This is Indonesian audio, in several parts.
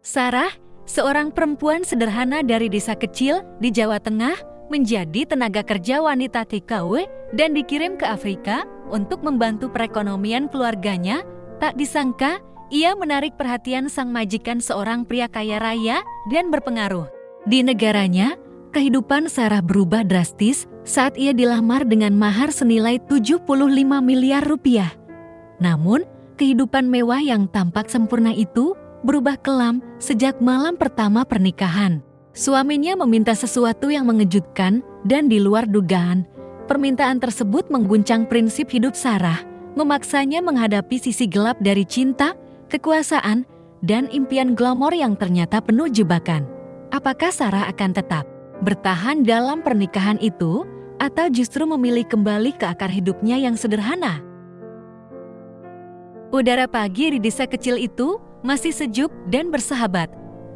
Sarah, seorang perempuan sederhana dari desa kecil di Jawa Tengah, menjadi tenaga kerja wanita TKW dan dikirim ke Afrika untuk membantu perekonomian keluarganya. Tak disangka, ia menarik perhatian sang majikan, seorang pria kaya raya dan berpengaruh. Di negaranya, kehidupan Sarah berubah drastis saat ia dilamar dengan mahar senilai 75 miliar rupiah. Namun, kehidupan mewah yang tampak sempurna itu berubah kelam sejak malam pertama pernikahan. Suaminya meminta sesuatu yang mengejutkan dan di luar dugaan. Permintaan tersebut mengguncang prinsip hidup Sarah, memaksanya menghadapi sisi gelap dari cinta, kekuasaan, dan impian glamor yang ternyata penuh jebakan. Apakah Sarah akan tetap bertahan dalam pernikahan itu, atau justru memilih kembali ke akar hidupnya yang sederhana? Udara pagi di desa kecil itu masih sejuk dan bersahabat.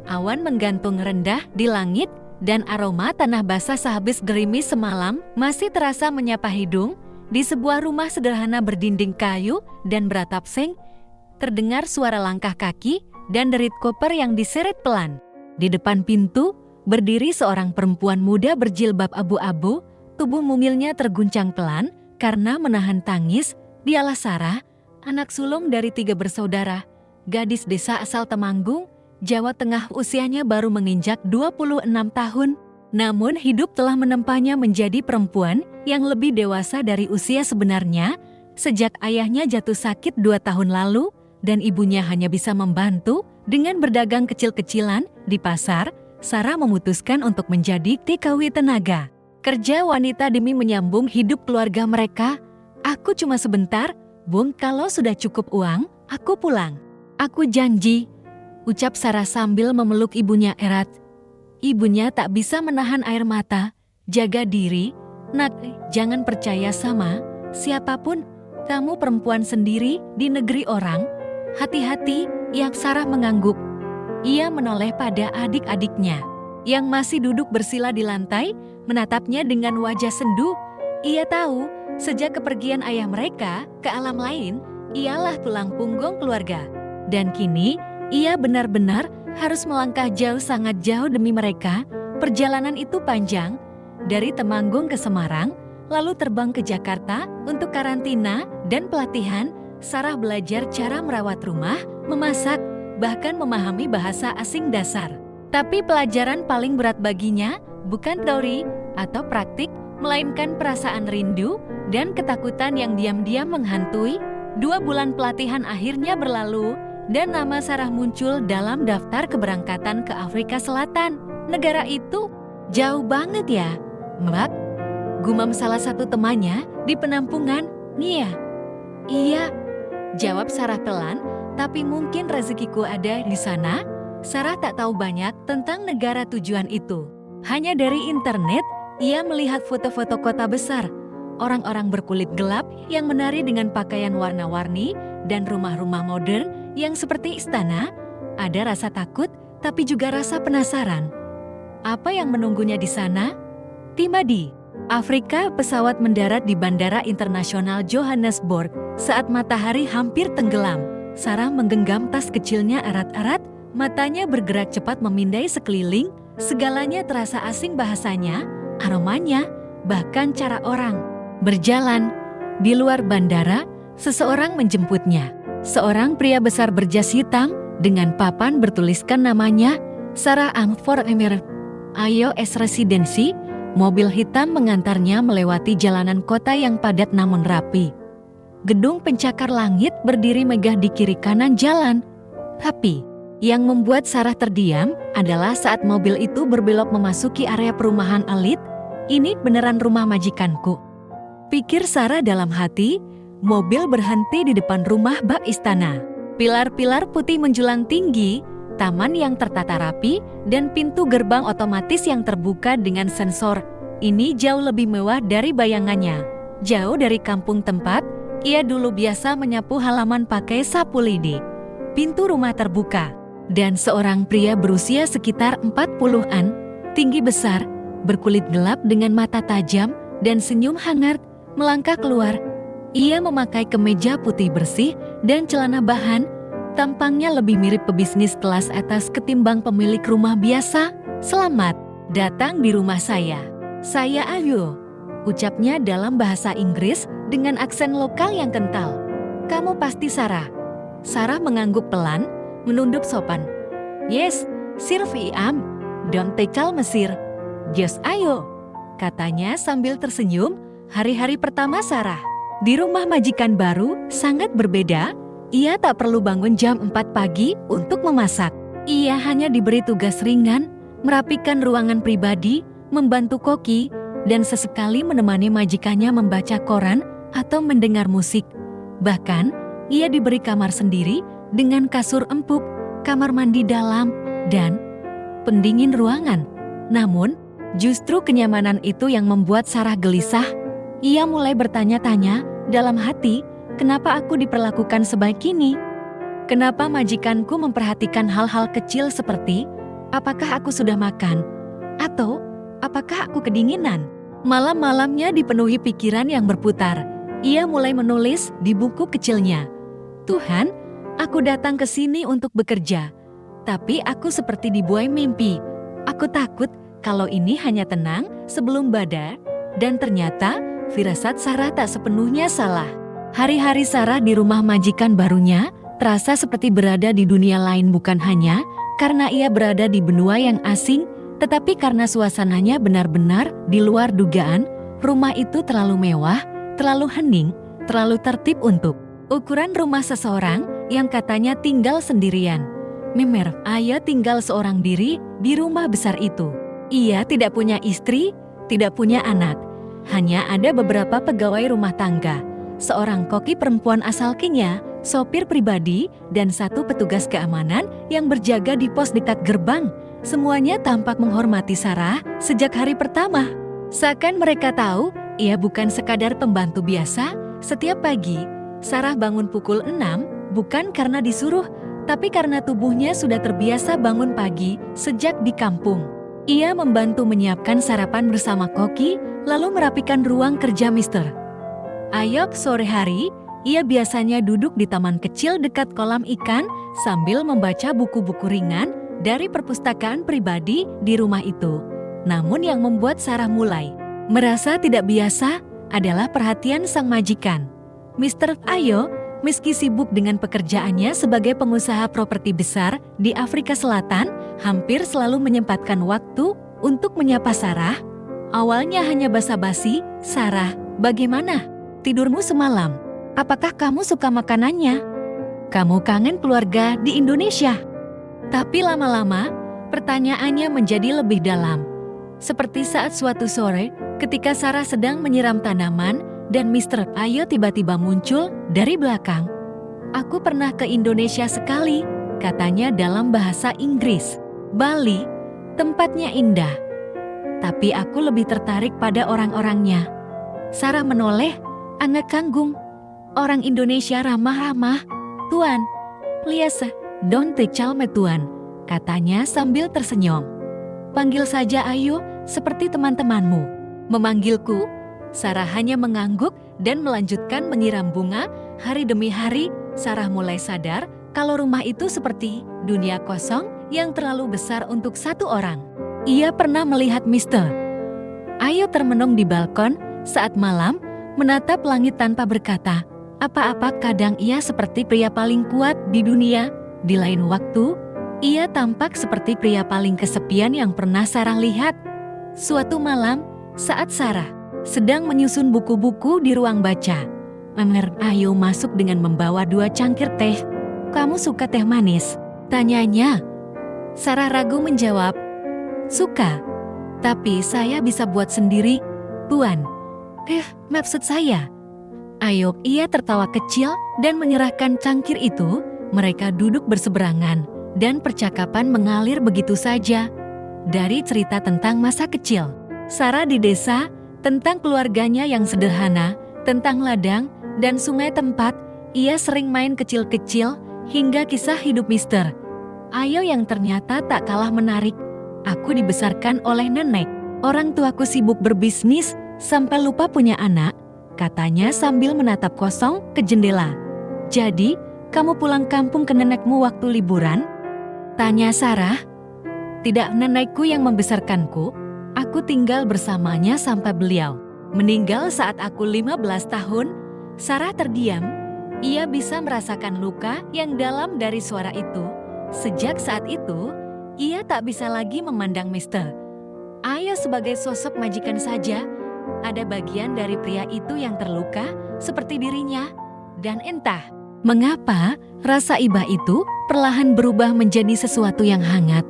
Awan menggantung rendah di langit dan aroma tanah basah sehabis gerimis semalam masih terasa menyapa hidung. Di sebuah rumah sederhana berdinding kayu dan beratap seng, terdengar suara langkah kaki dan derit koper yang diseret pelan. Di depan pintu, berdiri seorang perempuan muda berjilbab abu-abu, tubuh mungilnya terguncang pelan karena menahan tangis. Dialah Sarah, anak sulung dari 3 bersaudara, gadis desa asal Temanggung, Jawa Tengah. Usianya baru menginjak 26 tahun. Namun hidup telah menempanya menjadi perempuan yang lebih dewasa dari usia sebenarnya. Sejak ayahnya jatuh sakit 2 tahun lalu dan ibunya hanya bisa membantu dengan berdagang kecil-kecilan di pasar, Sarah memutuskan untuk menjadi TKW tenaga kerja wanita demi menyambung hidup keluarga mereka. "Aku cuma sebentar, Bung, kalau sudah cukup uang, aku pulang. Aku janji," ucap Sarah sambil memeluk ibunya erat. Ibunya tak bisa menahan air mata. "Jaga diri, Nak, jangan percaya sama siapapun. Kamu perempuan sendiri di negeri orang. Hati-hati," yang Sarah mengangguk. Ia menoleh pada adik-adiknya yang masih duduk bersila di lantai, menatapnya dengan wajah sendu. Ia tahu, sejak kepergian ayah mereka ke alam lain, ialah tulang punggung keluarga. Dan kini, ia benar-benar harus melangkah jauh, sangat jauh demi mereka. Perjalanan itu panjang, dari Temanggung ke Semarang, lalu terbang ke Jakarta untuk karantina dan pelatihan. Sarah belajar cara merawat rumah, memasak, bahkan memahami bahasa asing dasar. Tapi pelajaran paling berat baginya bukan teori atau praktik, melainkan perasaan rindu dan ketakutan yang diam-diam menghantui. 2 bulan pelatihan akhirnya berlalu, dan nama Sarah muncul dalam daftar keberangkatan ke Afrika Selatan. "Negara itu jauh banget ya, Mbak?" gumam salah satu temannya di penampungan. Iya," jawab Sarah pelan, "tapi mungkin rezekiku ada di sana." Sarah tak tahu banyak tentang negara tujuan itu. Hanya dari internet, ia melihat foto-foto kota besar, orang-orang berkulit gelap yang menari dengan pakaian warna-warni, dan rumah-rumah modern yang seperti istana. Ada rasa takut, tapi juga rasa penasaran. Apa yang menunggunya di sana? Tiba di Afrika, pesawat mendarat di Bandara Internasional Johannesburg saat matahari hampir tenggelam. Sarah menggenggam tas kecilnya erat-erat, matanya bergerak cepat memindai sekeliling. Segalanya terasa asing, bahasanya, aromanya, bahkan cara orang berjalan. Di luar bandara, seseorang menjemputnya. Seorang pria besar berjas hitam dengan papan bertuliskan namanya, Sarah Amfor Emir, IOS Residency. Mobil hitam mengantarnya melewati jalanan kota yang padat namun rapi. Gedung pencakar langit berdiri megah di kiri kanan jalan. Tapi yang membuat Sarah terdiam adalah saat mobil itu berbelok memasuki area perumahan elit. "Ini beneran rumah majikanku," pikir Sarah dalam hati. Mobil berhenti di depan rumah bak istana. Pilar-pilar putih menjulang tinggi, taman yang tertata rapi, dan pintu gerbang otomatis yang terbuka dengan sensor. Ini jauh lebih mewah dari bayangannya. Jauh dari kampung tempat ia dulu biasa menyapu halaman pakai sapu lidi. Pintu rumah terbuka, dan seorang pria berusia sekitar 40-an, tinggi besar, berkulit gelap dengan mata tajam dan senyum hangat, melangkah keluar. Ia memakai kemeja putih bersih dan celana bahan. Tampangnya lebih mirip pebisnis kelas atas ketimbang pemilik rumah biasa. Selamat datang di rumah saya. Saya Ayu, ucapnya dalam bahasa Inggris dengan aksen lokal yang kental. Kamu pasti Sarah. Sarah mengangguk pelan, menunduk sopan. Yes, Sir Am. Don't tell Mesir. Just ayo, katanya sambil tersenyum. Hari-hari pertama Sarah di rumah majikan baru sangat berbeda. Ia tak perlu bangun jam 4 pagi untuk memasak. Ia hanya diberi tugas ringan, merapikan ruangan pribadi, membantu koki, dan sesekali menemani majikannya membaca koran atau mendengar musik. Bahkan, ia diberi kamar sendiri dengan kasur empuk, kamar mandi dalam, dan pendingin ruangan. Namun, justru kenyamanan itu yang membuat Sarah gelisah. Ia mulai bertanya-tanya dalam hati, kenapa aku diperlakukan sebaik ini? Kenapa majikanku memperhatikan hal-hal kecil seperti, apakah aku sudah makan? Atau, apakah aku kedinginan? Malam-malamnya dipenuhi pikiran yang berputar. Ia mulai menulis di buku kecilnya. Tuhan, aku datang ke sini untuk bekerja. Tapi aku seperti dibuai mimpi. Aku takut kalau ini hanya tenang sebelum badai. Dan ternyata, firasat Sarah tak sepenuhnya salah. Hari-hari Sarah di rumah majikan barunya terasa seperti berada di dunia lain, bukan hanya karena ia berada di benua yang asing, tetapi karena suasananya benar-benar di luar dugaan. Rumah itu terlalu mewah, terlalu hening, terlalu tertib untuk ukuran rumah seseorang yang katanya tinggal sendirian. Mimer, Aya tinggal seorang diri di rumah besar itu. Ia tidak punya istri, tidak punya anak. Hanya ada beberapa pegawai rumah tangga, seorang koki perempuan asal Kenya, sopir pribadi, dan satu petugas keamanan yang berjaga di pos dekat gerbang. Semuanya tampak menghormati Sarah sejak hari pertama. Seakan mereka tahu, ia bukan sekadar pembantu biasa. Setiap pagi, Sarah bangun pukul 6, bukan karena disuruh, tapi karena tubuhnya sudah terbiasa bangun pagi sejak di kampung. Ia membantu menyiapkan sarapan bersama koki, lalu merapikan ruang kerja Mr. Ayub. Sore hari, ia biasanya duduk di taman kecil dekat kolam ikan sambil membaca buku-buku ringan dari perpustakaan pribadi di rumah itu. Namun yang membuat Sarah mulai merasa tidak biasa adalah perhatian sang majikan. Mr. Ayo, meski sibuk dengan pekerjaannya sebagai pengusaha properti besar di Afrika Selatan, hampir selalu menyempatkan waktu untuk menyapa Sarah. Awalnya hanya basa-basi, "Sarah, bagaimana tidurmu semalam? Apakah kamu suka makanannya? Kamu kangen keluarga di Indonesia?" Tapi lama-lama, pertanyaannya menjadi lebih dalam. Seperti saat suatu sore, ketika Sarah sedang menyiram tanaman, dan Mr. Ayo tiba-tiba muncul dari belakang. "Aku pernah ke Indonesia sekali," katanya dalam bahasa Inggris. "Bali, tempatnya indah. Tapi aku lebih tertarik pada orang-orangnya." Sarah menoleh, agak canggung. "Orang Indonesia ramah-ramah, Tuan. Please, don't tell me Tuan," katanya sambil tersenyum. "Panggil saja Ayu, seperti teman-temanmu." Memanggilku, Sarah hanya mengangguk dan melanjutkan menyiram bunga. Hari demi hari, Sarah mulai sadar kalau rumah itu seperti dunia kosong yang terlalu besar untuk satu orang. Ia pernah melihat Mr. Ayo termenung di balkon saat malam, menatap langit tanpa berkata apa-apa. Kadang ia seperti pria paling kuat di dunia. Di lain waktu, ia tampak seperti pria paling kesepian yang pernah Sarah lihat. Suatu malam, saat Sarah sedang menyusun buku-buku di ruang baca, Mr. Ayo masuk dengan membawa 2 cangkir teh. "Kamu suka teh manis?" tanyanya. Sarah ragu menjawab, "Suka, tapi saya bisa buat sendiri, Tuan." Maksud saya." Ayo, ia tertawa kecil dan menyerahkan cangkir itu. Mereka duduk berseberangan, dan percakapan mengalir begitu saja. Dari cerita tentang masa kecil Sarah di desa, tentang keluarganya yang sederhana, tentang ladang dan sungai tempat ia sering main kecil-kecil, hingga kisah hidup Mr. Ayo yang ternyata tak kalah menarik. "Aku dibesarkan oleh nenek. Orang tuaku sibuk berbisnis sampai lupa punya anak," katanya sambil menatap kosong ke jendela. "Jadi, kamu pulang kampung ke nenekmu waktu liburan? Tanya Sarah. Tidak, nenekku yang membesarkanku. Aku tinggal bersamanya sampai beliau meninggal saat aku 15 tahun. Sarah terdiam. Ia bisa merasakan luka yang dalam dari suara itu. Sejak saat itu, ia tak bisa lagi memandang Mr. Ayo sebagai sosok majikan saja. Ada bagian dari pria itu yang terluka seperti dirinya. Dan entah mengapa rasa iba itu perlahan berubah menjadi sesuatu yang hangat.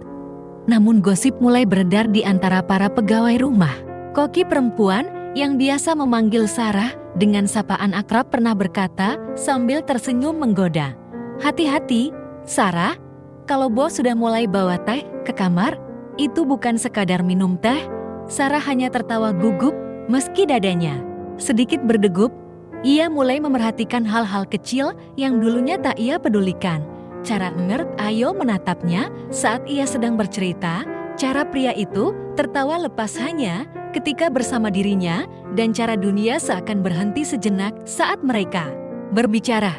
Namun gosip mulai beredar di antara para pegawai rumah. Koki perempuan yang biasa memanggil Sarah dengan sapaan akrab pernah berkata sambil tersenyum menggoda. Hati-hati, Sarah, kalau bos sudah mulai bawa teh ke kamar, itu bukan sekadar minum teh. Sarah hanya tertawa gugup meski dadanya sedikit berdegup. Ia mulai memerhatikan hal-hal kecil yang dulunya tak ia pedulikan. Cara Ayo menatapnya saat ia sedang bercerita. Cara pria itu tertawa lepas hanya ketika bersama dirinya, dan cara dunia seakan berhenti sejenak saat mereka berbicara.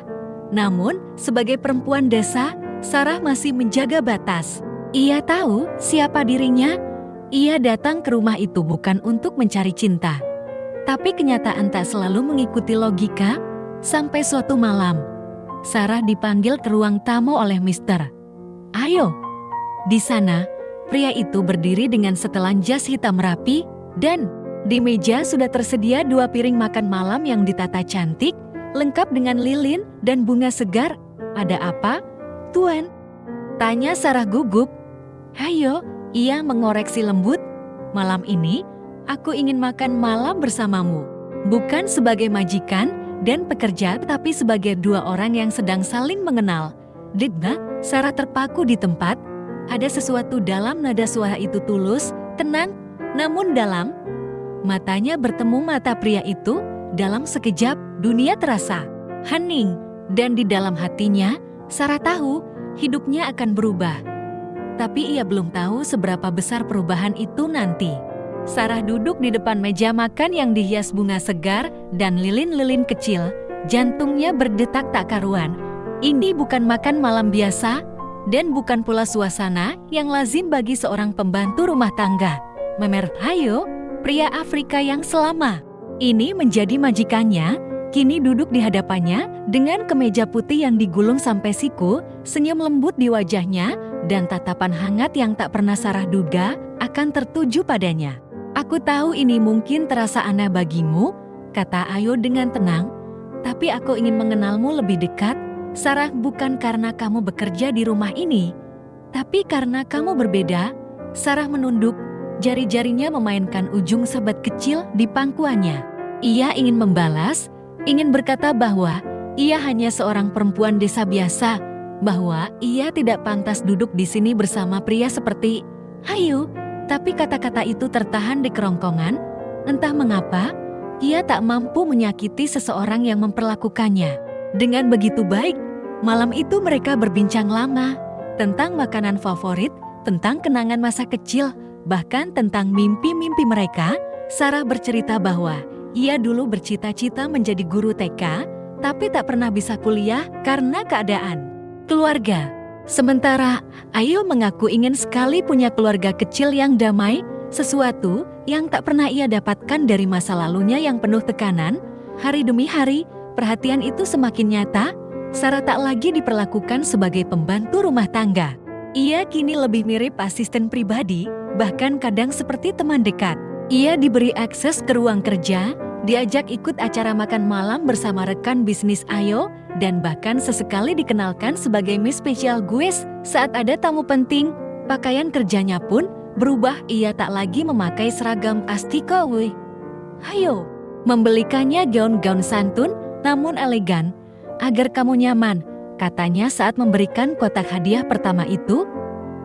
Namun, sebagai perempuan desa, Sarah masih menjaga batas. Ia tahu siapa dirinya. Ia datang ke rumah itu bukan untuk mencari cinta. Tapi kenyataan tak selalu mengikuti logika. Sampai suatu malam, Sarah dipanggil ke ruang tamu oleh Mr. Ayo. Di sana, pria itu berdiri dengan setelan jas hitam rapi, dan di meja sudah tersedia 2 piring makan malam yang ditata cantik, lengkap dengan lilin dan bunga segar. Ada apa, Tuan? Tanya Sarah gugup. Ayo, ia mengoreksi lembut. Malam ini, aku ingin makan malam bersamamu. Bukan sebagai majikan dan pekerja, tapi sebagai 2 orang yang sedang saling mengenal. Degna, Sarah terpaku di tempat. Ada sesuatu dalam nada suara itu tulus, tenang, namun dalam. Matanya bertemu mata pria itu. Dalam sekejap, dunia terasa hening. Dan di dalam hatinya, Sarah tahu hidupnya akan berubah. Tapi ia belum tahu seberapa besar perubahan itu nanti. Sarah duduk di depan meja makan yang dihias bunga segar dan lilin-lilin kecil. Jantungnya berdetak tak karuan. Ini bukan makan malam biasa, dan bukan pula suasana yang lazim bagi seorang pembantu rumah tangga. Ayo, pria Afrika yang selama ini menjadi majikannya, kini duduk di hadapannya dengan kemeja putih yang digulung sampai siku, senyum lembut di wajahnya, dan tatapan hangat yang tak pernah Sarah duga akan tertuju padanya. Aku tahu ini mungkin terasa aneh bagimu, kata Ayo dengan tenang, tapi aku ingin mengenalmu lebih dekat. Sarah, bukan karena kamu bekerja di rumah ini, tapi karena kamu berbeda. Sarah menunduk, jari-jarinya memainkan ujung sabat kecil di pangkuannya. Ia ingin membalas, ingin berkata bahwa ia hanya seorang perempuan desa biasa, bahwa ia tidak pantas duduk di sini bersama pria seperti Ayo. Tapi kata-kata itu tertahan di kerongkongan. Entah mengapa, ia tak mampu menyakiti seseorang yang memperlakukannya dengan begitu baik. Malam itu mereka berbincang lama tentang makanan favorit, tentang kenangan masa kecil, bahkan tentang mimpi-mimpi mereka. Sarah bercerita bahwa ia dulu bercita-cita menjadi guru TK, tapi tak pernah bisa kuliah karena keadaan keluarga. Sementara Ayo mengaku ingin sekali punya keluarga kecil yang damai, sesuatu yang tak pernah ia dapatkan dari masa lalunya yang penuh tekanan. Hari demi hari, perhatian itu semakin nyata. Sarah tak lagi diperlakukan sebagai pembantu rumah tangga. Ia kini lebih mirip asisten pribadi, bahkan kadang seperti teman dekat. Ia diberi akses ke ruang kerja, diajak ikut acara makan malam bersama rekan bisnis Ayo, dan bahkan sesekali dikenalkan sebagai Miss Special Guest saat ada tamu penting. Pakaian kerjanya pun berubah, ia tak lagi memakai seragam astikowi. Ayo membelikannya gaun-gaun santun namun elegan, agar kamu nyaman, katanya saat memberikan kotak hadiah pertama itu.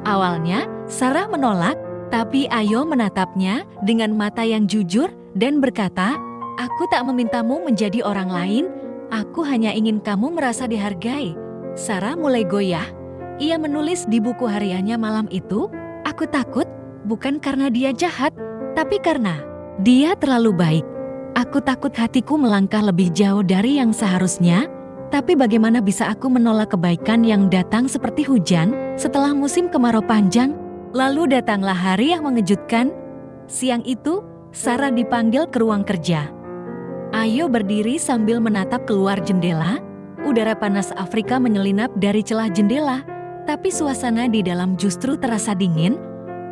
Awalnya Sarah menolak, tapi Ayo menatapnya dengan mata yang jujur dan berkata, aku tak memintamu menjadi orang lain, aku hanya ingin kamu merasa dihargai. Sarah mulai goyah. Ia menulis di buku hariannya malam itu, aku takut, bukan karena dia jahat, tapi karena dia terlalu baik. Aku takut hatiku melangkah lebih jauh dari yang seharusnya. Tapi bagaimana bisa aku menolak kebaikan yang datang seperti hujan setelah musim kemarau panjang? Lalu datanglah hari yang mengejutkan. Siang itu, Sarah dipanggil ke ruang kerja. Ayo berdiri sambil menatap keluar jendela. Udara panas Afrika menyelinap dari celah jendela, tapi suasana di dalam justru terasa dingin.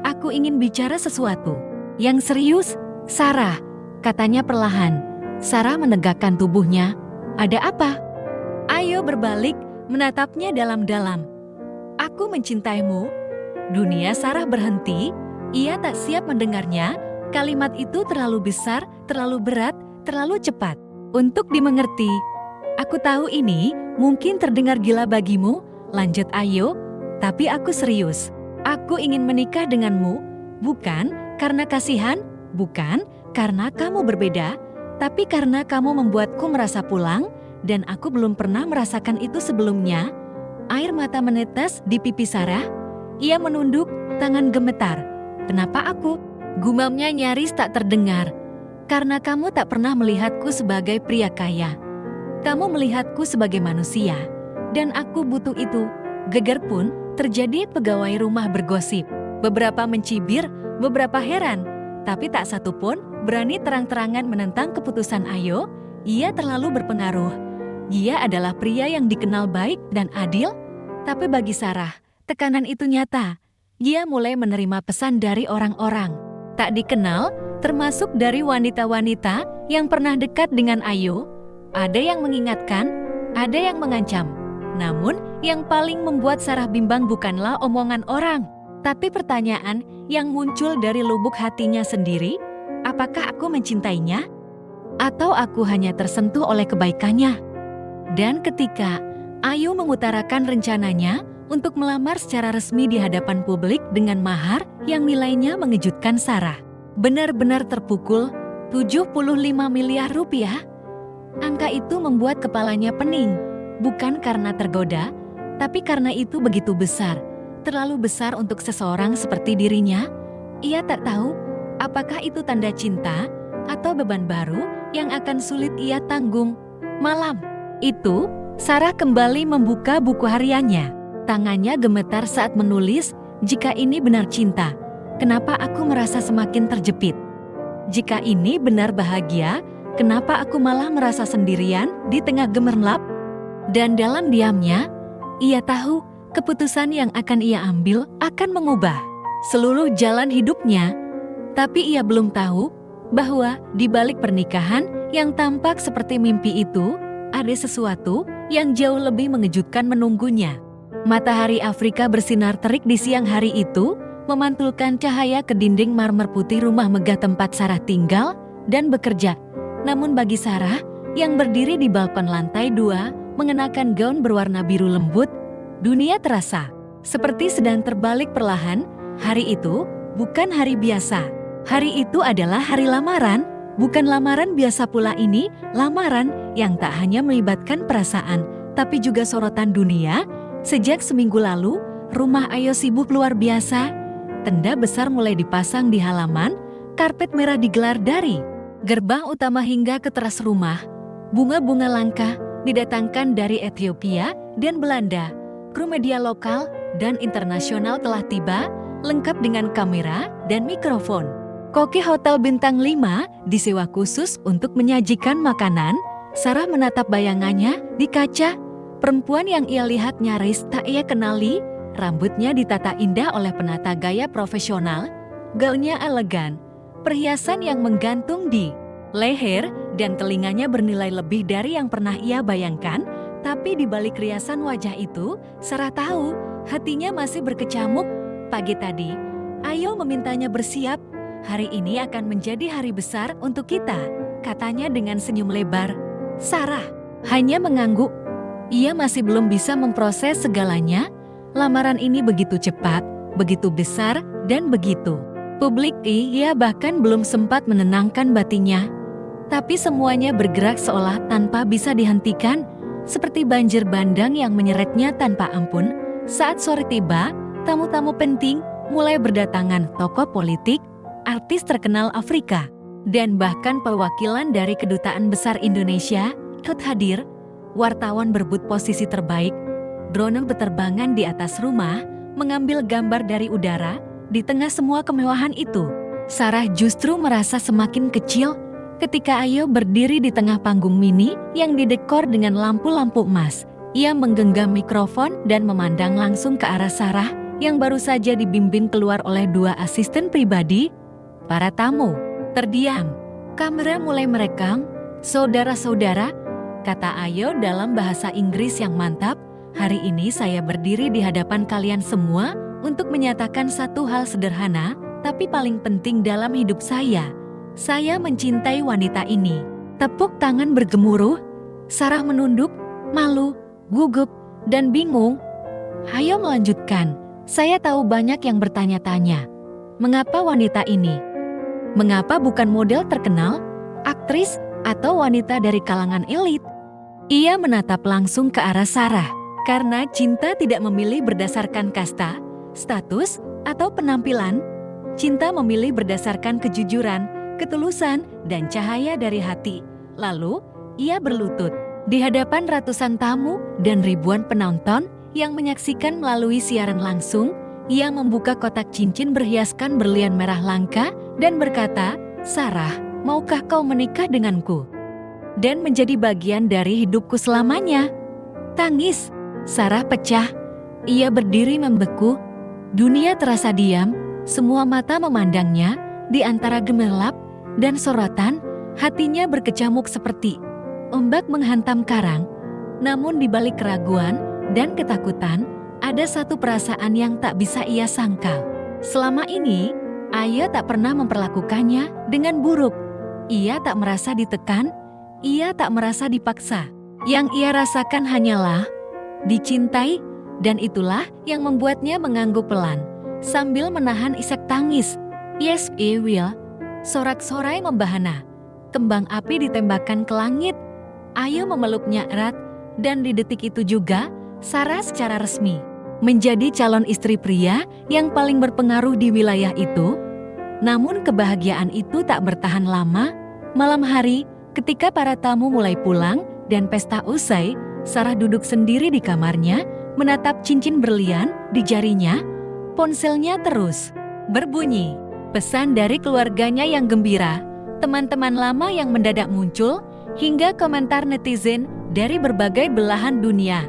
Aku ingin bicara sesuatu. Yang serius, Sarah, katanya perlahan. Sarah menegakkan tubuhnya. Ada apa? Ayo berbalik, menatapnya dalam-dalam. Aku mencintaimu. Dunia Sarah berhenti. Ia tak siap mendengarnya. Kalimat itu terlalu besar, terlalu berat, terlalu cepat untuk dimengerti. Aku tahu ini mungkin terdengar gila bagimu, lanjut Ayo, tapi aku serius. Aku ingin menikah denganmu, bukan karena kasihan, bukan karena kamu berbeda, tapi karena kamu membuatku merasa pulang, dan aku belum pernah merasakan itu sebelumnya. Air mata menetes di pipi Sarah. Ia menunduk, tangan gemetar. Kenapa aku? Gumamnya nyaris tak terdengar. Karena kamu tak pernah melihatku sebagai pria kaya. Kamu melihatku sebagai manusia. Dan aku butuh itu. Geger pun terjadi, pegawai rumah bergosip. Beberapa mencibir, beberapa heran. Tapi tak satu pun berani terang-terangan menentang keputusan Ayo. Ia terlalu berpengaruh. Dia adalah pria yang dikenal baik dan adil. Tapi bagi Sarah, tekanan itu nyata. Dia mulai menerima pesan dari orang-orang tak dikenal, termasuk dari wanita-wanita yang pernah dekat dengan Ayo. Ada yang mengingatkan, ada yang mengancam. Namun, yang paling membuat Sarah bimbang bukanlah omongan orang, tapi pertanyaan yang muncul dari lubuk hatinya sendiri. Apakah aku mencintainya? Atau aku hanya tersentuh oleh kebaikannya? Dan ketika Ayo mengutarakan rencananya untuk melamar secara resmi di hadapan publik dengan mahar yang nilainya mengejutkan Sarah, benar-benar terpukul. 75 miliar rupiah. Angka itu membuat kepalanya pening, bukan karena tergoda, tapi karena itu begitu besar, terlalu besar untuk seseorang seperti dirinya. Ia tak tahu apakah itu tanda cinta atau beban baru yang akan sulit ia tanggung. Malam itu, Sarah kembali membuka buku hariannya. Tangannya gemetar saat menulis, jika ini benar cinta, kenapa aku merasa semakin terjepit? Jika ini benar bahagia, kenapa aku malah merasa sendirian di tengah gemerlap? Dan dalam diamnya, ia tahu keputusan yang akan ia ambil akan mengubah seluruh jalan hidupnya. Tapi ia belum tahu bahwa di balik pernikahan yang tampak seperti mimpi itu, ada sesuatu yang jauh lebih mengejutkan menunggunya. Matahari Afrika bersinar terik di siang hari itu, memantulkan cahaya ke dinding marmer putih rumah megah tempat Sarah tinggal dan bekerja. Namun bagi Sarah, yang berdiri di balkon lantai 2, mengenakan gaun berwarna biru lembut, dunia terasa seperti sedang terbalik perlahan. Hari itu bukan hari biasa. Hari itu adalah hari lamaran. Bukan lamaran biasa pula ini, lamaran yang tak hanya melibatkan perasaan, tapi juga sorotan dunia. Sejak seminggu lalu, rumah Ayo sibuk luar biasa. Tenda besar mulai dipasang di halaman, karpet merah digelar dari gerbang utama hingga ke teras rumah. Bunga-bunga langka didatangkan dari Ethiopia dan Belanda. Kru media lokal dan internasional telah tiba, lengkap dengan kamera dan mikrofon. Koki Hotel Bintang 5 disewa khusus untuk menyajikan makanan. Sarah menatap bayangannya di kaca. Perempuan yang ia lihat nyaris tak ia kenali. Rambutnya ditata indah oleh penata gaya profesional. Gaunnya elegan. Perhiasan yang menggantung di leher dan telinganya bernilai lebih dari yang pernah ia bayangkan. Tapi di balik riasan wajah itu, Sarah tahu hatinya masih berkecamuk. Pagi tadi, Ayo memintanya bersiap. Hari ini akan menjadi hari besar untuk kita, katanya dengan senyum lebar. Sarah hanya mengangguk. Ia masih belum bisa memproses segalanya. Lamaran ini begitu cepat, begitu besar, dan begitu publik. Ia bahkan belum sempat menenangkan batinnya. Tapi semuanya bergerak seolah tanpa bisa dihentikan, seperti banjir bandang yang menyeretnya tanpa ampun. Saat sore tiba, tamu-tamu penting mulai berdatangan, tokoh politik, artis terkenal Afrika, dan bahkan perwakilan dari Kedutaan Besar Indonesia ikut hadir. wartawan berebut posisi terbaik. Drone berterbangan di atas rumah, mengambil gambar dari udara. Di tengah semua kemewahan itu, Sarah justru merasa semakin kecil ketika Ayo berdiri di tengah panggung mini yang didekor dengan lampu-lampu emas. Ia menggenggam mikrofon dan memandang langsung ke arah Sarah yang baru saja dibimbing keluar oleh 2 asisten pribadi. Para tamu terdiam. Kamera mulai merekam. Saudara-saudara, kata Ayo dalam bahasa Inggris yang mantap, hari ini saya berdiri di hadapan kalian semua untuk menyatakan satu hal sederhana, tapi paling penting dalam hidup saya. Saya mencintai wanita ini. Tepuk tangan bergemuruh. Sarah menunduk, malu, gugup, dan bingung. Ayo melanjutkan. Saya tahu banyak yang bertanya-tanya. Mengapa wanita ini? Mengapa bukan model terkenal, aktris, atau wanita dari kalangan elit? Ia menatap langsung ke arah Sarah. Karena cinta tidak memilih berdasarkan kasta, status, atau penampilan. Cinta memilih berdasarkan kejujuran, ketulusan, dan cahaya dari hati. Lalu, ia berlutut di hadapan ratusan tamu dan ribuan penonton yang menyaksikan melalui siaran langsung. Ia membuka kotak cincin berhiaskan berlian merah langka dan berkata, "Sarah, maukah kau menikah denganku? Dan menjadi bagian dari hidupku selamanya?" Tangis. Sarah pecah. Ia berdiri membeku. Dunia terasa diam. Semua mata memandangnya. Di antara gemerlap dan sorotan, hatinya berkecamuk seperti ombak menghantam karang. Namun di balik keraguan dan ketakutan, ada satu perasaan yang tak bisa ia sangkal. Selama ini, Ayo tak pernah memperlakukannya dengan buruk. Ia tak merasa ditekan, ia tak merasa dipaksa. Yang ia rasakan hanyalah dicintai, dan itulah yang membuatnya mengangguk pelan, sambil menahan isak tangis. "Yes, I will." Sorak-sorai membahana. Kembang api ditembakkan ke langit. Ayo memeluknya erat, dan di detik itu juga, Sarah secara resmi menjadi calon istri pria yang paling berpengaruh di wilayah itu. Namun kebahagiaan itu tak bertahan lama. Malam hari, ketika para tamu mulai pulang dan pesta usai, Sarah duduk sendiri di kamarnya, menatap cincin berlian di jarinya. Ponselnya terus berbunyi. Pesan dari keluarganya yang gembira, teman-teman lama yang mendadak muncul, hingga komentar netizen dari berbagai belahan dunia.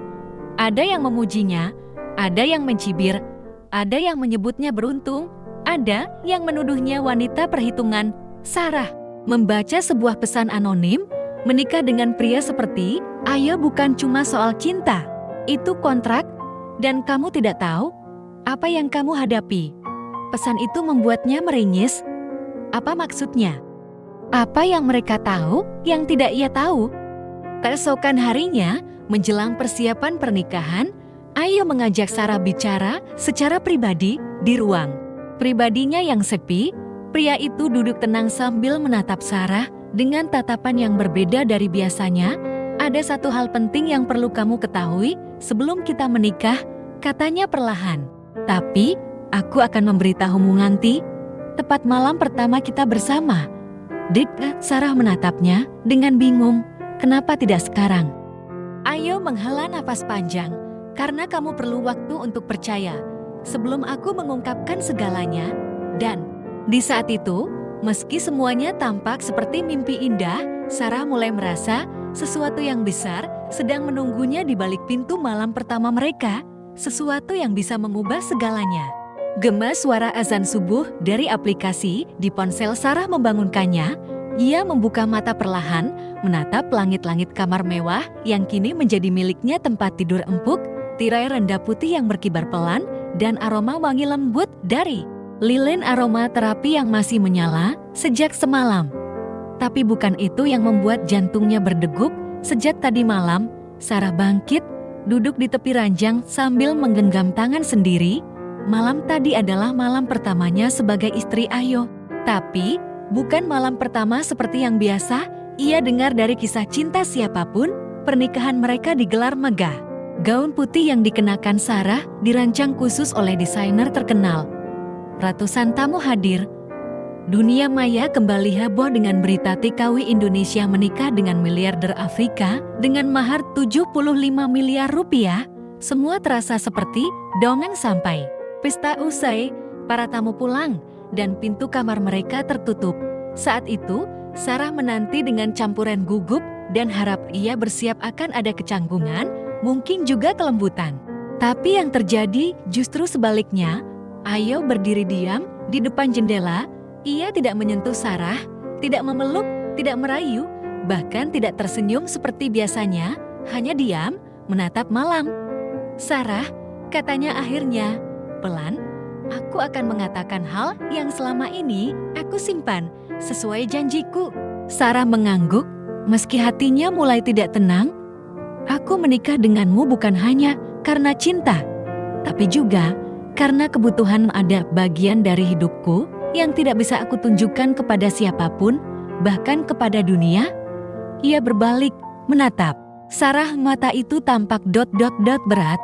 Ada yang memujinya, ada yang mencibir, ada yang menyebutnya beruntung, ada yang menuduhnya wanita perhitungan. Sarah membaca sebuah pesan anonim, menikah dengan pria seperti Ayo bukan cuma soal cinta, itu kontrak, dan kamu tidak tahu apa yang kamu hadapi. Pesan itu membuatnya meringis. Apa maksudnya? Apa yang mereka tahu yang tidak ia tahu? Keesokan harinya, menjelang persiapan pernikahan, Ayo mengajak Sarah bicara secara pribadi di ruang pribadinya yang sepi. Pria itu duduk tenang sambil menatap Sarah dengan tatapan yang berbeda dari biasanya. "Ada satu hal penting yang perlu kamu ketahui sebelum kita menikah," katanya perlahan. "Tapi, aku akan memberitahumu nanti, tepat malam pertama kita bersama." Sarah menatapnya dengan bingung. "Kenapa tidak sekarang?" Ayo menghela nafas panjang. "Karena kamu perlu waktu untuk percaya sebelum aku mengungkapkan segalanya." Dan di saat itu, meski semuanya tampak seperti mimpi indah, Sarah mulai merasa sesuatu yang besar sedang menunggunya di balik pintu malam pertama mereka. Sesuatu yang bisa mengubah segalanya. Gema suara azan subuh dari aplikasi di ponsel Sarah membangunkannya. Ia membuka mata perlahan, menatap langit-langit kamar mewah yang kini menjadi miliknya, tempat tidur empuk, tirai rendah putih yang berkibar pelan, dan aroma wangi lembut dari lilin aroma terapi yang masih menyala sejak semalam. Tapi bukan itu yang membuat jantungnya berdegup. Sejak tadi malam, Sarah bangkit, duduk di tepi ranjang sambil menggenggam tangan sendiri. Malam tadi adalah malam pertamanya sebagai istri Ayo. Tapi, bukan malam pertama seperti yang biasa ia dengar dari kisah cinta siapapun. Pernikahan mereka digelar megah. Gaun putih yang dikenakan Sarah dirancang khusus oleh desainer terkenal. Ratusan tamu hadir. Dunia maya kembali heboh dengan berita TKW Indonesia menikah dengan miliarder Afrika dengan mahar 75 miliar rupiah. Semua terasa seperti dongeng sampai. Pesta usai, para tamu pulang, dan pintu kamar mereka tertutup. Saat itu, Sarah menanti dengan campuran gugup dan harap ia bersiap akan ada kecanggungan, mungkin juga kelembutan. Tapi yang terjadi justru sebaliknya. Ayo berdiri diam di depan jendela. Ia tidak menyentuh Sarah, tidak memeluk, tidak merayu, bahkan tidak tersenyum seperti biasanya, hanya diam, menatap malam. Sarah, katanya akhirnya, pelan, aku akan mengatakan hal yang selama ini aku simpan, sesuai janjiku. Sarah mengangguk, meski hatinya mulai tidak tenang. Aku menikah denganmu bukan hanya karena cinta, tapi juga karena kebutuhan ada bagian dari hidupku yang tidak bisa aku tunjukkan kepada siapapun, bahkan kepada dunia. Ia berbalik, menatap. Sarah, mata itu tampak berat.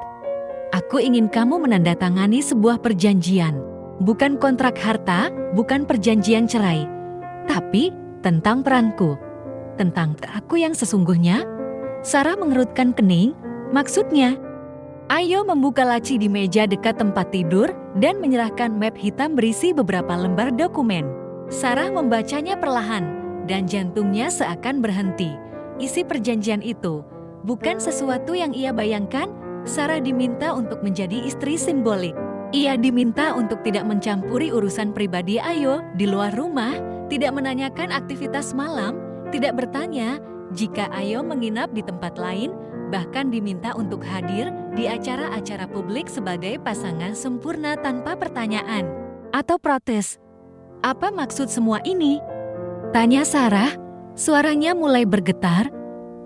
Aku ingin kamu menandatangani sebuah perjanjian. Bukan kontrak harta, bukan perjanjian cerai. Tapi tentang peranku. Tentang aku yang sesungguhnya. Sarah mengerutkan kening, maksudnya. Ayo membuka laci di meja dekat tempat tidur dan menyerahkan map hitam berisi beberapa lembar dokumen. Sarah membacanya perlahan dan jantungnya seakan berhenti. Isi perjanjian itu bukan sesuatu yang ia bayangkan. Sarah diminta untuk menjadi istri simbolik. Ia diminta untuk tidak mencampuri urusan pribadi Ayo di luar rumah, tidak menanyakan aktivitas malam, tidak bertanya jika Ayo menginap di tempat lain, bahkan diminta untuk hadir di acara-acara publik sebagai pasangan sempurna tanpa pertanyaan atau protes. Apa maksud semua ini? Tanya Sarah, suaranya mulai bergetar.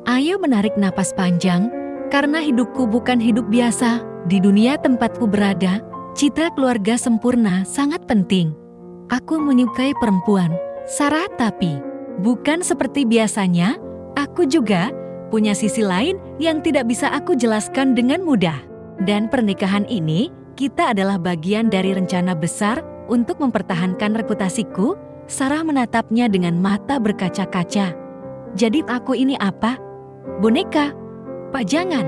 Ayo menarik napas panjang, karena hidupku bukan hidup biasa. Di dunia tempatku berada, citra keluarga sempurna sangat penting. Aku menyukai perempuan, Sarah, tapi bukan seperti biasanya. Aku juga punya sisi lain yang tidak bisa aku jelaskan dengan mudah. Dan pernikahan ini, kita adalah bagian dari rencana besar untuk mempertahankan reputasiku. Sarah menatapnya dengan mata berkaca-kaca. Jadi aku ini apa? Boneka? Pak, jangan.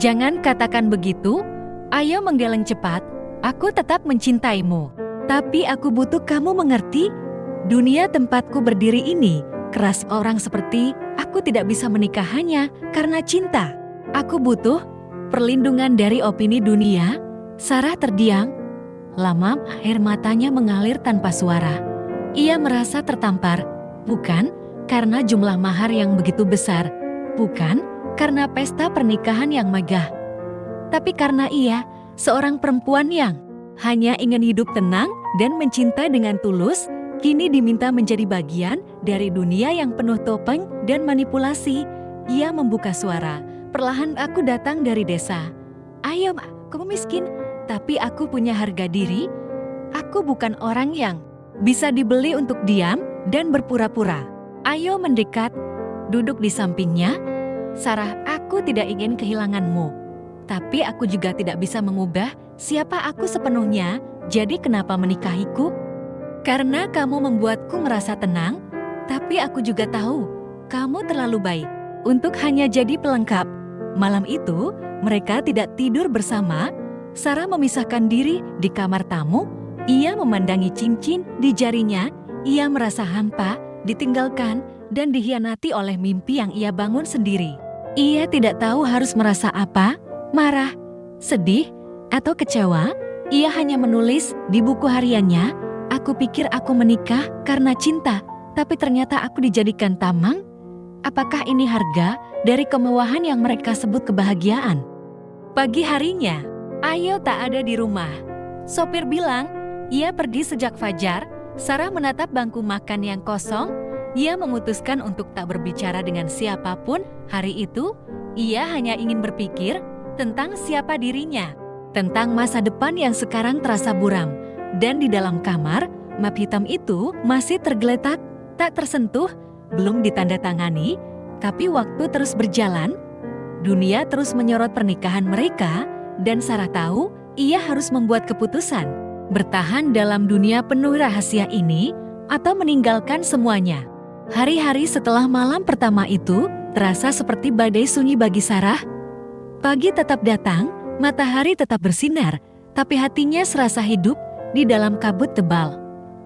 Jangan katakan begitu. Ayo menggeleng cepat. Aku tetap mencintaimu. Tapi aku butuh kamu mengerti. Dunia tempatku berdiri ini keras orang seperti aku tidak bisa menikah hanya karena cinta. Aku butuh perlindungan dari opini dunia. Sarah terdiam. Lama air matanya mengalir tanpa suara. Ia merasa tertampar. Bukan karena jumlah mahar yang begitu besar. Bukan karena pesta pernikahan yang megah. Tapi karena ia seorang perempuan yang hanya ingin hidup tenang dan mencinta dengan tulus. Kini diminta menjadi bagian dari dunia yang penuh topeng dan manipulasi. Ia membuka suara. Perlahan, aku datang dari desa. Ayo, kamu miskin, tapi aku punya harga diri. Aku bukan orang yang bisa dibeli untuk diam dan berpura-pura. Ayo mendekat, duduk di sampingnya. Sarah, aku tidak ingin kehilanganmu. Tapi aku juga tidak bisa mengubah siapa aku sepenuhnya. Jadi kenapa menikahiku? Karena kamu membuatku merasa tenang, tapi aku juga tahu kamu terlalu baik untuk hanya jadi pelengkap. Malam itu, mereka tidak tidur bersama. Sarah memisahkan diri di kamar tamu. Ia memandangi cincin di jarinya. Ia merasa hampa, ditinggalkan, dan dikhianati oleh mimpi yang ia bangun sendiri. Ia tidak tahu harus merasa apa, marah, sedih, atau kecewa. Ia hanya menulis di buku hariannya, aku pikir aku menikah karena cinta, tapi ternyata aku dijadikan tamang. Apakah ini harga dari kemewahan yang mereka sebut kebahagiaan? Pagi harinya, Ayo tak ada di rumah. Sopir bilang, ia pergi sejak fajar. Sarah menatap bangku makan yang kosong. Ia memutuskan untuk tak berbicara dengan siapapun. Hari itu, ia hanya ingin berpikir tentang siapa dirinya, tentang masa depan yang sekarang terasa buram. Dan di dalam kamar, map hitam itu masih tergeletak, tak tersentuh, belum ditandatangani. Tapi waktu terus berjalan, dunia terus menyorot pernikahan mereka, dan Sarah tahu ia harus membuat keputusan. Bertahan dalam dunia penuh rahasia ini atau meninggalkan semuanya. Hari-hari setelah malam pertama itu terasa seperti badai sunyi bagi Sarah. Pagi tetap datang, matahari tetap bersinar, tapi hatinya serasa hidup di dalam kabut tebal.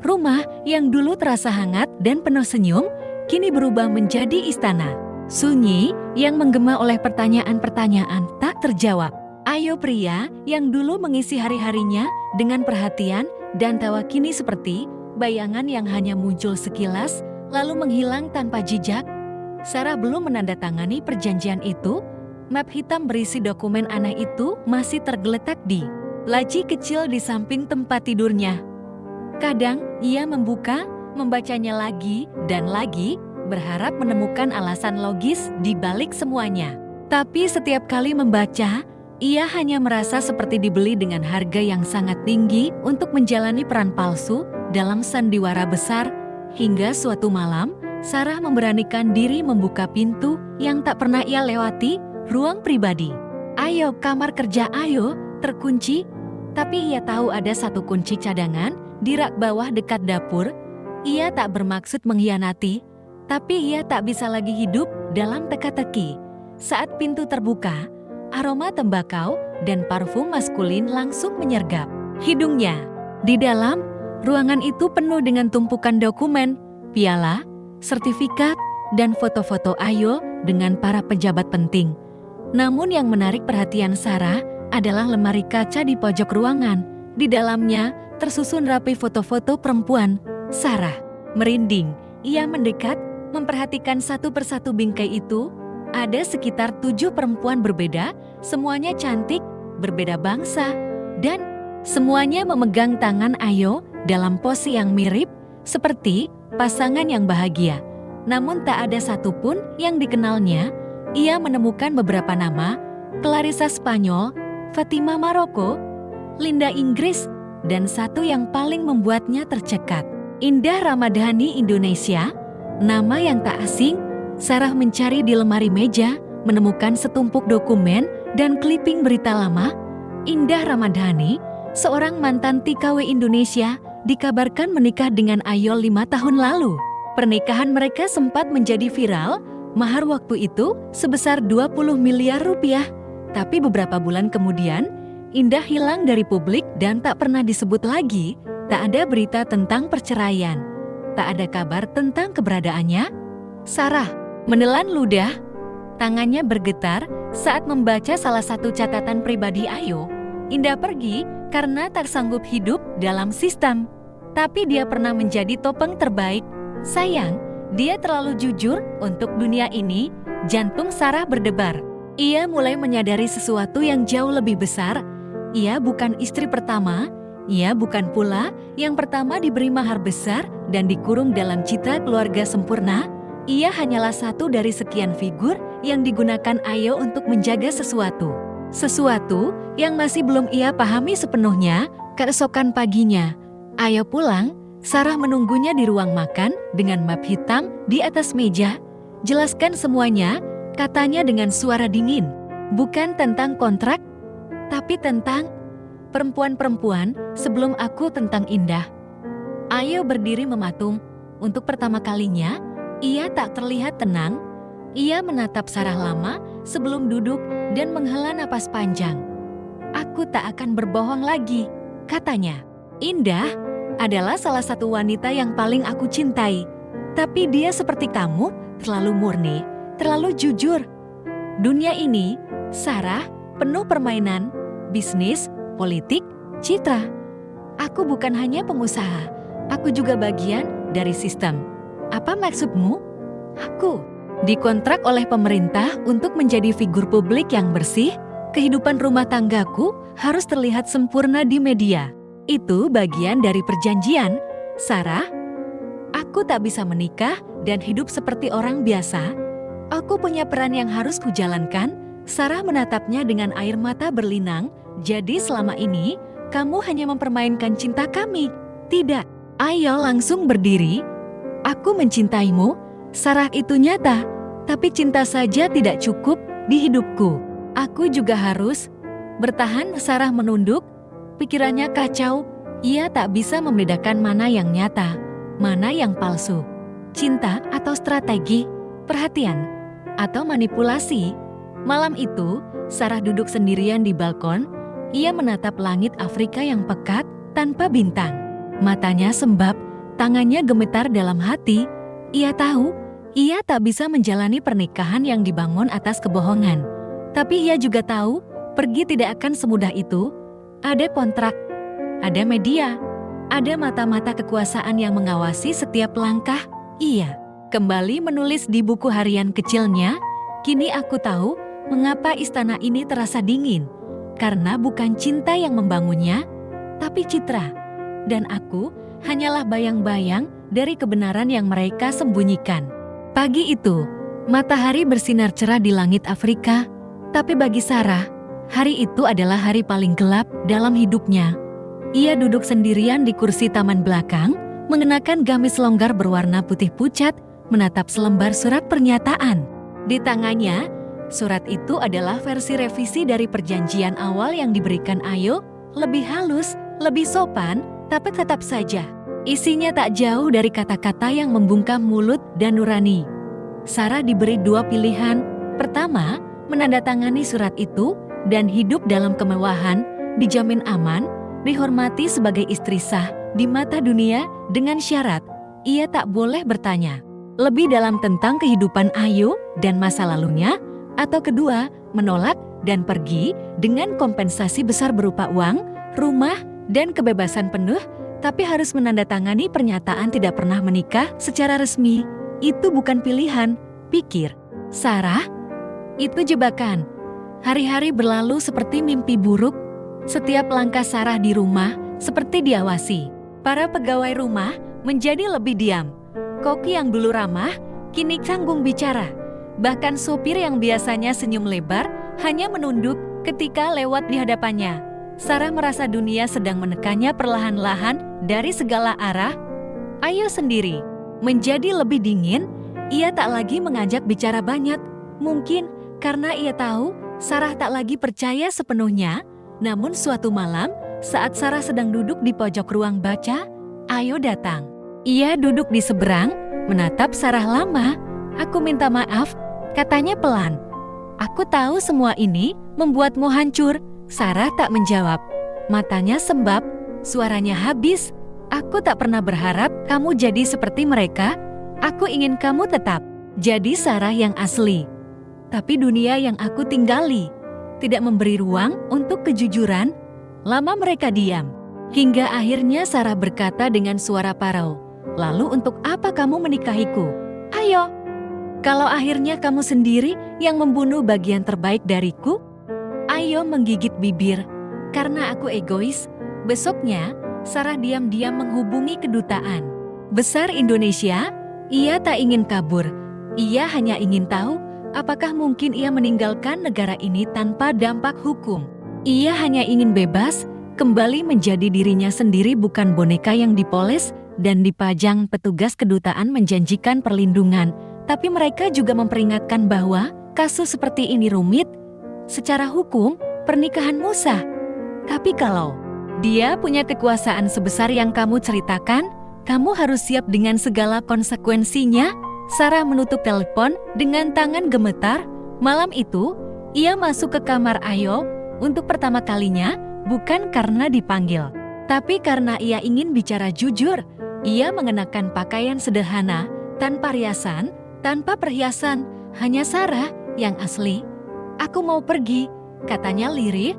Rumah yang dulu terasa hangat dan penuh senyum, kini berubah menjadi istana. Sunyi yang menggema oleh pertanyaan-pertanyaan tak terjawab. Ayo pria yang dulu mengisi hari-harinya dengan perhatian dan tawa kini seperti bayangan yang hanya muncul sekilas lalu menghilang tanpa jejak. Sarah belum menandatangani perjanjian itu. Map hitam berisi dokumen aneh itu masih tergeletak di laci kecil di samping tempat tidurnya. Kadang ia membacanya lagi dan lagi, berharap menemukan alasan logis di balik semuanya. Tapi setiap kali membaca, ia hanya merasa seperti dibeli dengan harga yang sangat tinggi untuk menjalani peran palsu dalam sandiwara besar. Hingga suatu malam, Sarah memberanikan diri membuka pintu yang tak pernah ia lewati, ruang pribadi. Ayo, kamar kerja ayo, terkunci. Tapi ia tahu ada satu kunci cadangan di rak bawah dekat dapur. Ia tak bermaksud mengkhianati, tapi ia tak bisa lagi hidup dalam teka-teki. Saat pintu terbuka, aroma tembakau dan parfum maskulin langsung menyergap hidungnya. Di dalam, ruangan itu penuh dengan tumpukan dokumen, piala, sertifikat, dan foto-foto Ayo dengan para pejabat penting. Namun yang menarik perhatian Sarah adalah lemari kaca di pojok ruangan. Di dalamnya tersusun rapi foto-foto perempuan. Sarah merinding. Ia mendekat, memperhatikan satu persatu bingkai itu. Ada sekitar 7 perempuan berbeda, semuanya cantik, berbeda bangsa, dan semuanya memegang tangan Ayo dalam pose yang mirip, seperti pasangan yang bahagia. Namun tak ada satupun yang dikenalnya. Ia menemukan beberapa nama, Clarissa Spanyol, Fatima Maroko, Linda Inggris, dan satu yang paling membuatnya tercekat, Indah Ramadhani Indonesia. Nama yang tak asing. Sarah mencari di lemari meja, menemukan setumpuk dokumen dan kliping berita lama. Indah Ramadhani, seorang mantan TKW Indonesia, dikabarkan menikah dengan Ayo 5 tahun lalu. Pernikahan mereka sempat menjadi viral. Mahar waktu itu sebesar 20 miliar rupiah. Tapi beberapa bulan kemudian, Indah hilang dari publik dan tak pernah disebut lagi. Tak ada berita tentang perceraian. Tak ada kabar tentang keberadaannya. Sarah menelan ludah. Tangannya bergetar saat membaca salah satu catatan pribadi Ayo. Indah pergi karena tak sanggup hidup dalam sistem. Tapi dia pernah menjadi topeng terbaik. Sayang, dia terlalu jujur untuk dunia ini. Jantung Sarah berdebar. Ia mulai menyadari sesuatu yang jauh lebih besar. Ia bukan istri pertama. Ia bukan pula yang pertama diberi mahar besar dan dikurung dalam citra keluarga sempurna. Ia hanyalah satu dari sekian figur yang digunakan Ayo untuk menjaga sesuatu. Sesuatu yang masih belum ia pahami sepenuhnya. Keesokan paginya, Ayo pulang. Sarah menunggunya di ruang makan dengan map hitam di atas meja. Jelaskan semuanya, katanya dengan suara dingin. Bukan tentang kontrak, tapi tentang perempuan-perempuan sebelum aku tentang Indah. Ayo berdiri mematung. Untuk pertama kalinya, ia tak terlihat tenang. Ia menatap Sarah lama sebelum duduk dan menghela napas panjang. Aku tak akan berbohong lagi, katanya. Indah adalah salah satu wanita yang paling aku cintai. Tapi dia seperti kamu, terlalu murni, terlalu jujur. Dunia ini, Sarah, penuh permainan, bisnis, politik, citra. Aku bukan hanya pengusaha, aku juga bagian dari sistem. Apa maksudmu? Aku dikontrak oleh pemerintah untuk menjadi figur publik yang bersih. Kehidupan rumah tanggaku harus terlihat sempurna di media. Itu bagian dari perjanjian. Sarah, aku tak bisa menikah dan hidup seperti orang biasa. Aku punya peran yang harus kujalankan. Sarah menatapnya dengan air mata berlinang. Jadi selama ini, kamu hanya mempermainkan cinta kami. Tidak. Ayo langsung berdiri. Aku mencintaimu. Sarah, itu nyata. Tapi cinta saja tidak cukup di hidupku. Aku juga harus bertahan. Sarah menunduk. Pikirannya kacau, ia tak bisa membedakan mana yang nyata, Mana yang palsu? Cinta atau strategi? Perhatian atau manipulasi? Malam itu, Sarah duduk sendirian di balkon. Ia menatap langit Afrika yang pekat tanpa bintang. Matanya sembab, tangannya gemetar dalam hati. Ia tahu, ia tak bisa menjalani pernikahan yang dibangun atas kebohongan. Tapi ia juga tahu, pergi tidak akan semudah itu. Ada kontrak, ada media, ada mata-mata kekuasaan yang mengawasi setiap langkah. Ia kembali menulis di buku harian kecilnya, "Kini aku tahu mengapa istana ini terasa dingin. Karena bukan cinta yang membangunnya, tapi citra. Dan aku hanyalah bayang-bayang dari kebenaran yang mereka sembunyikan." Pagi itu, matahari bersinar cerah di langit Afrika. Tapi bagi Sarah, hari itu adalah hari paling gelap dalam hidupnya. Ia duduk sendirian di kursi taman belakang, mengenakan gamis longgar berwarna putih pucat, menatap selembar surat pernyataan. Di tangannya, surat itu adalah versi revisi dari perjanjian awal yang diberikan Ayo, lebih halus, lebih sopan, tapi tetap saja isinya tak jauh dari kata-kata yang membungkam mulut dan nurani. Sarah diberi dua pilihan. Pertama, menandatangani surat itu dan hidup dalam kemewahan, dijamin aman, dihormati sebagai istri sah di mata dunia dengan syarat ia tak boleh bertanya lebih dalam tentang kehidupan Ayo dan masa lalunya. Atau kedua, menolak dan pergi dengan kompensasi besar berupa uang, rumah, dan kebebasan penuh, tapi harus menandatangani pernyataan tidak pernah menikah secara resmi. Itu bukan pilihan, pikir Sarah. Itu jebakan. Hari-hari berlalu seperti mimpi buruk. Setiap langkah Sarah di rumah seperti diawasi. Para pegawai rumah menjadi lebih diam. Koki yang dulu ramah, kini canggung bicara. Bahkan sopir yang biasanya senyum lebar, hanya menunduk ketika lewat di hadapannya. Sarah merasa dunia sedang menekannya perlahan-lahan dari segala arah. Ayo sendiri menjadi lebih dingin. Ia tak lagi mengajak bicara banyak. Mungkin karena ia tahu Sarah tak lagi percaya sepenuhnya. Namun suatu malam, saat Sarah sedang duduk di pojok ruang baca, Ayo datang. Ia duduk di seberang, menatap Sarah lama. "Aku minta maaf," katanya pelan. "Aku tahu semua ini membuatmu hancur." Sarah tak menjawab. Matanya sembab, suaranya habis. "Aku tak pernah berharap kamu jadi seperti mereka. Aku ingin kamu tetap jadi Sarah yang asli. Tapi dunia yang aku tinggali tidak memberi ruang untuk kejujuran." Lama mereka diam. Hingga akhirnya Sarah berkata dengan suara parau, "Lalu untuk apa kamu menikahiku? Ayo. Kalau akhirnya kamu sendiri yang membunuh bagian terbaik dariku?" Ayo menggigit bibir. "Karena aku egois." Besoknya, Sarah diam-diam menghubungi kedutaan besar Indonesia. Ia tak ingin kabur. Ia hanya ingin tahu apakah mungkin ia meninggalkan negara ini tanpa dampak hukum. Ia hanya ingin bebas, kembali menjadi dirinya sendiri, bukan boneka yang dipoles dan dipajang. Petugas kedutaan menjanjikan perlindungan, tapi mereka juga memperingatkan bahwa kasus seperti ini rumit. Secara hukum, pernikahanmu sah. Tapi kalau dia punya kekuasaan sebesar yang kamu ceritakan, kamu harus siap dengan segala konsekuensinya. Sarah menutup telepon dengan tangan gemetar. Malam itu, ia masuk ke kamar Ayo untuk pertama kalinya, bukan karena dipanggil, tapi karena ia ingin bicara jujur. Ia mengenakan pakaian sederhana, tanpa riasan, tanpa perhiasan, hanya Sarah yang asli. "Aku mau pergi," katanya lirih.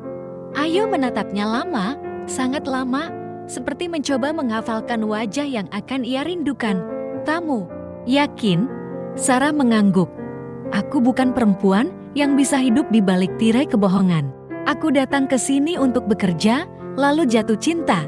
Ayo menatapnya lama, sangat lama, seperti mencoba menghafalkan wajah yang akan ia rindukan. "Kamu yakin?" Sarah mengangguk. "Aku bukan perempuan yang bisa hidup di balik tirai kebohongan. Aku datang ke sini untuk bekerja, lalu jatuh cinta.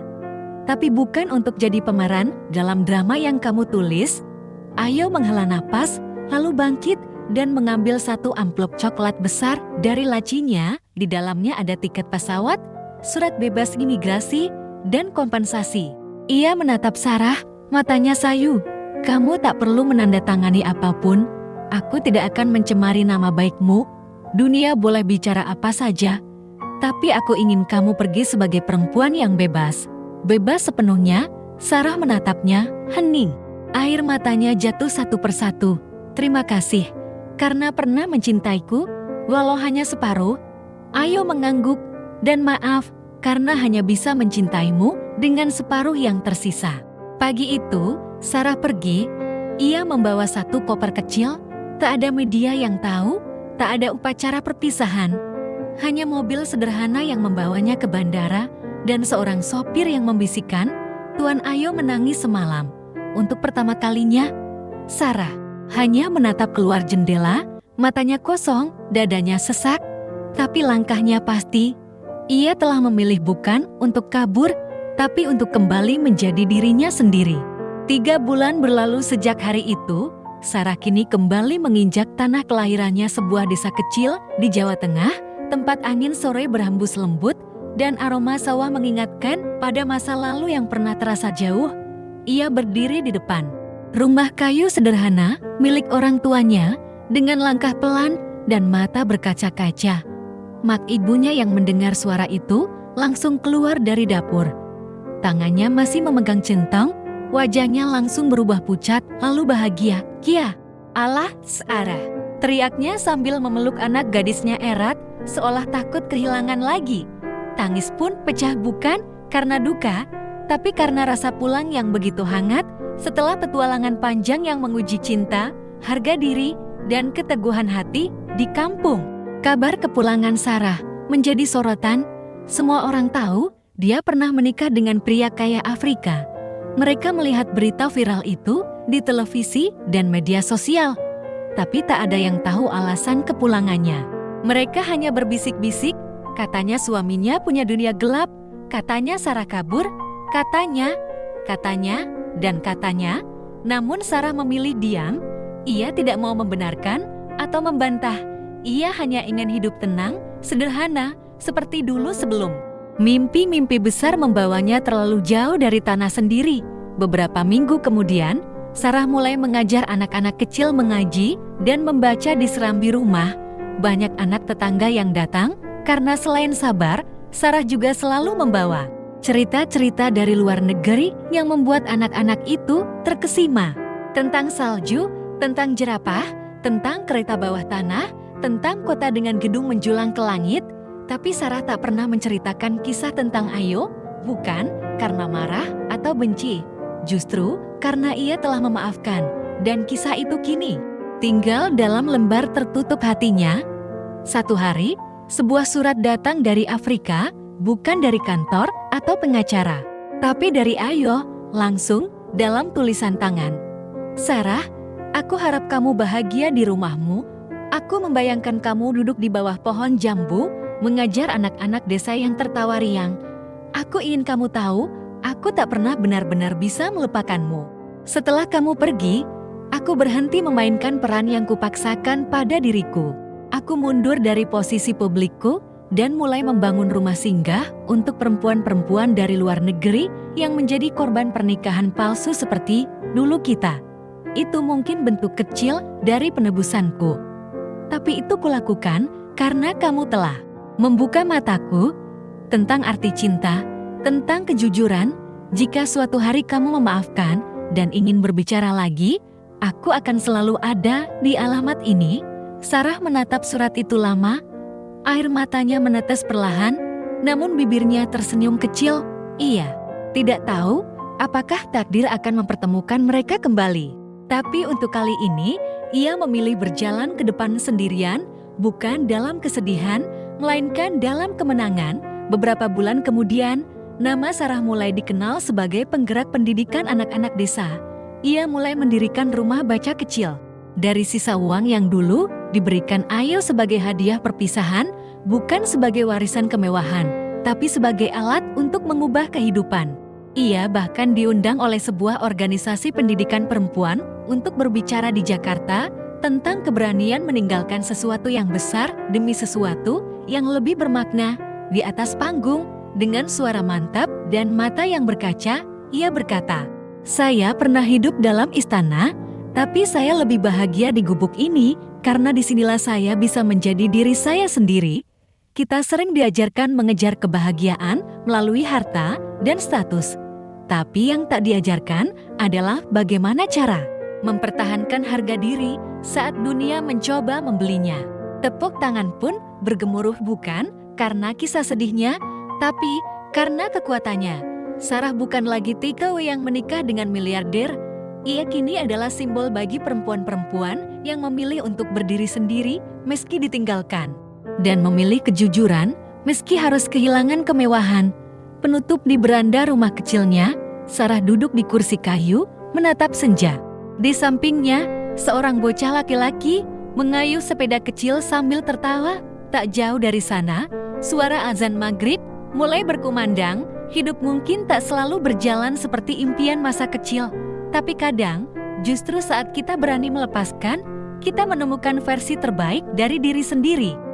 Tapi bukan untuk jadi pemeran dalam drama yang kamu tulis." Ayo menghela napas, lalu bangkit dan mengambil satu amplop coklat besar dari lacinya. Di dalamnya ada tiket pesawat, surat bebas imigrasi, dan kompensasi. Ia menatap Sarah, matanya sayu. "Kamu tak perlu menandatangani apapun. Aku tidak akan mencemari nama baikmu. Dunia boleh bicara apa saja. Tapi aku ingin kamu pergi sebagai perempuan yang bebas. Bebas sepenuhnya, Sarah menatapnya, hening. Air matanya jatuh satu persatu. Terima kasih, karena pernah mencintaiku, walau hanya separuh. Ayo mengangguk, dan maaf, karena hanya bisa mencintaimu dengan separuh yang tersisa. Pagi itu, Sarah pergi. Ia membawa satu koper kecil, tak ada media yang tahu, tak ada upacara perpisahan. Hanya mobil sederhana yang membawanya ke bandara, dan seorang sopir yang membisikkan, Tuan Ayo menangis semalam. Untuk pertama kalinya, Sarah hanya menatap keluar jendela, matanya kosong, dadanya sesak, tapi langkahnya pasti. Ia telah memilih bukan untuk kabur, tapi untuk kembali menjadi dirinya sendiri. 3 bulan berlalu sejak hari itu, Sarah kini kembali menginjak tanah kelahirannya, sebuah desa kecil di Jawa Tengah, tempat angin sore berhembus lembut, dan aroma sawah mengingatkan pada masa lalu yang pernah terasa jauh. Ia berdiri di depan rumah kayu sederhana milik orang tuanya dengan langkah pelan dan mata berkaca-kaca. Mak ibunya yang mendengar suara itu langsung keluar dari dapur. Tangannya masih memegang centong, wajahnya langsung berubah pucat lalu bahagia. "Kia, Allah, Sarah!" teriaknya sambil memeluk anak gadisnya erat, seolah takut kehilangan lagi. Tangis pun pecah bukan karena duka, tapi karena rasa pulang yang begitu hangat setelah petualangan panjang yang menguji cinta, harga diri, dan keteguhan hati di kampung. Kabar kepulangan Sarah menjadi sorotan. Semua orang tahu dia pernah menikah dengan pria kaya Afrika. Mereka melihat berita viral itu di televisi dan media sosial, tapi tak ada yang tahu alasan kepulangannya. Mereka hanya berbisik-bisik, katanya suaminya punya dunia gelap, katanya Sarah kabur, katanya, dan katanya. Namun Sarah memilih diam. Ia tidak mau membenarkan atau membantah. Ia hanya ingin hidup tenang, sederhana, seperti dulu sebelum. Mimpi-mimpi besar membawanya terlalu jauh dari tanah sendiri. Beberapa minggu kemudian, Sarah mulai mengajar anak-anak kecil mengaji dan membaca di serambi rumah. Banyak anak tetangga yang datang, karena selain sabar, Sarah juga selalu membawa cerita-cerita dari luar negeri yang membuat anak-anak itu terkesima. Tentang salju, tentang jerapah, tentang kereta bawah tanah, tentang kota dengan gedung menjulang ke langit. Tapi Sarah tak pernah menceritakan kisah tentang Ayo, bukan karena marah atau benci. Justru karena ia telah memaafkan, dan kisah itu kini tinggal dalam lembar tertutup hatinya. Satu hari, sebuah surat datang dari Afrika, bukan dari kantor atau pengacara, tapi dari Ayo, langsung dalam tulisan tangan. "Sarah, aku harap kamu bahagia di rumahmu. Aku membayangkan kamu duduk di bawah pohon jambu, mengajar anak-anak desa yang tertawa riang. Aku ingin kamu tahu, aku tak pernah benar-benar bisa melupakanmu. Setelah kamu pergi, aku berhenti memainkan peran yang kupaksakan pada diriku. Aku mundur dari posisi publikku dan mulai membangun rumah singgah untuk perempuan-perempuan dari luar negeri yang menjadi korban pernikahan palsu seperti dulu kita. Itu mungkin bentuk kecil dari penebusanku. Tapi itu kulakukan karena kamu telah membuka mataku tentang arti cinta, tentang kejujuran. Jika suatu hari kamu memaafkan dan ingin berbicara lagi, aku akan selalu ada di alamat ini." Sarah menatap surat itu lama. Air matanya menetes perlahan, namun bibirnya tersenyum kecil. Ia tidak tahu apakah takdir akan mempertemukan mereka kembali. Tapi untuk kali ini, ia memilih berjalan ke depan sendirian, bukan dalam kesedihan, melainkan dalam kemenangan. Beberapa bulan kemudian, nama Sarah mulai dikenal sebagai penggerak pendidikan anak-anak desa. Ia mulai mendirikan rumah baca kecil. Dari sisa uang yang dulu diberikan Ayo sebagai hadiah perpisahan, bukan sebagai warisan kemewahan, tapi sebagai alat untuk mengubah kehidupan. Ia bahkan diundang oleh sebuah organisasi pendidikan perempuan untuk berbicara di Jakarta tentang keberanian meninggalkan sesuatu yang besar demi sesuatu yang lebih bermakna. Di atas panggung, dengan suara mantap dan mata yang berkaca, ia berkata, "Saya pernah hidup dalam istana, tapi saya lebih bahagia di gubuk ini karena disinilah saya bisa menjadi diri saya sendiri." Kita sering diajarkan mengejar kebahagiaan melalui harta dan status. Tapi yang tak diajarkan adalah bagaimana cara mempertahankan harga diri saat dunia mencoba membelinya. Tepuk tangan pun bergemuruh bukan karena kisah sedihnya, tapi karena kekuatannya. Sarah bukan lagi takeaway yang menikah dengan miliarder. Ia kini adalah simbol bagi perempuan-perempuan yang memilih untuk berdiri sendiri meski ditinggalkan. Dan memilih kejujuran meski harus kehilangan kemewahan. Penutup di beranda rumah kecilnya, Sarah duduk di kursi kayu, menatap senja. Di sampingnya, seorang bocah laki-laki mengayuh sepeda kecil sambil tertawa. Tak jauh dari sana, suara azan maghrib mulai berkumandang. Hidup mungkin tak selalu berjalan seperti impian masa kecil. Tapi kadang, justru saat kita berani melepaskan, kita menemukan versi terbaik dari diri sendiri.